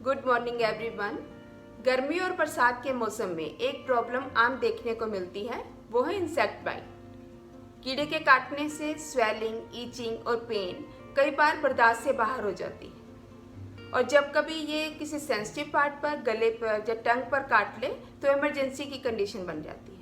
Good morning everyone. गर्मी और बरसात के मौसम में एक प्रॉब्लम आम देखने को मिलती है, वो है इंसेक्ट बाइट। कीड़े के काटने से स्वेलिंग, ईचिंग और पेन कई बार बर्दाश्त से बाहर हो जाती है, और जब कभी ये किसी सेंसिटिव पार्ट पर, गले पर या टंग पर काट ले तो इमरजेंसी की कंडीशन बन जाती है।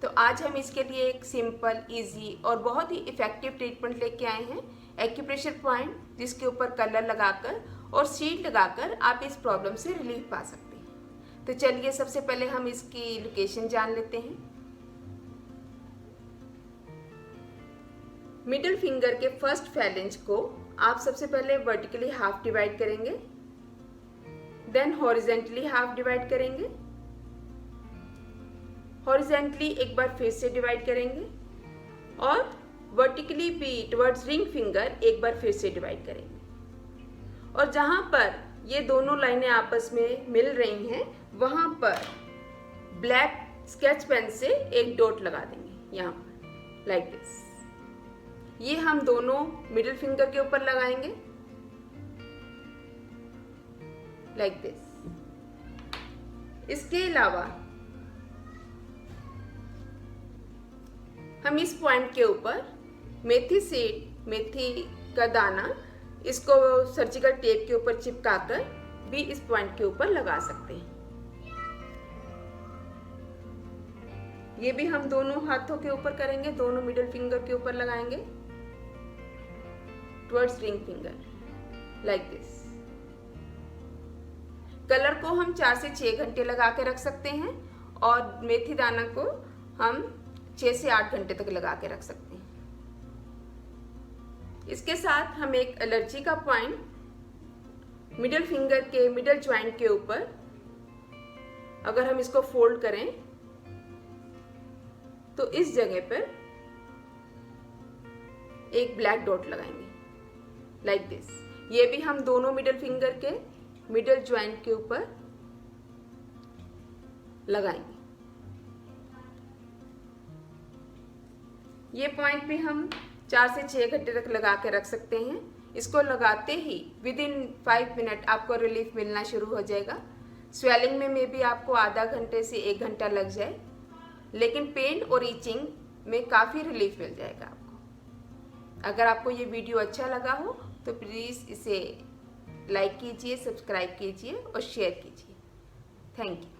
तो आज हम इसके लिए एक सिंपल, इजी और बहुत ही इफेक्टिव ट्रीटमेंट लेके आए हैं, एक्यूप्रेशर पॉइंट, जिसके ऊपर कलर लगाकर और शीट लगाकर आप इस प्रॉब्लम से रिलीफ पा सकते हैं। तो चलिए सबसे पहले हम इसकी लोकेशन जान लेते हैं। मिडिल फिंगर के फर्स्ट फैलेंज को आप सबसे पहले वर्टिकली हाफ डिवाइड करेंगे, देन हॉरिजेंटली हाफ डिवाइड करेंगे, हॉरिजेंटली एक बार फिर से डिवाइड करेंगे और वर्टिकली भी टुवर्ड्स रिंग फिंगर एक बार फिर से डिवाइड करेंगे। और जहां पर ये दोनों लाइनें आपस में मिल रही हैं वहां पर ब्लैक स्केच पेन से एक डॉट लगा देंगे, यहाँ पर लाइक दिस। ये हम दोनों मिडिल फिंगर के ऊपर लगाएंगे लाइक दिस। इसके अलावा हम इस पॉइंट के ऊपर मेथी सीड, मेथी का दाना, इसको सर्जिकल टेप के ऊपर चिपकाकर भी इस पॉइंट के ऊपर लगा सकते हैं। ये भी हम दोनों हाथों के ऊपर करेंगे, दोनों मिडिल फिंगर के ऊपर लगाएंगे towards ring finger like this. Colour को हम 4 से 6 घंटे लगा के रख सकते हैं और मेथी दाना को हम 6 से 8 घंटे तक लगा के रख सकते हैं। इसके साथ हम एक एलर्जी का पॉइंट मिडिल फिंगर के मिडिल ज्वाइंट के ऊपर, अगर हम इसको फोल्ड करें तो इस जगह पर एक ब्लैक डॉट लगाएंगे लाइक दिस। ये भी हम दोनों मिडिल फिंगर के मिडिल ज्वाइंट के ऊपर लगाएंगे। ये पॉइंट भी हम 4 से 6 घंटे तक लगा के रख सकते हैं। इसको लगाते ही विद इन 5 मिनट आपको रिलीफ मिलना शुरू हो जाएगा। स्वेलिंग में मे बी आपको आधा घंटे से 1 घंटा लग जाए, लेकिन पेन और ईचिंग में काफ़ी रिलीफ मिल जाएगा आपको। अगर आपको ये वीडियो अच्छा लगा हो तो प्लीज़ इसे लाइक कीजिए, सब्सक्राइब कीजिए और शेयर कीजिए। Thank you.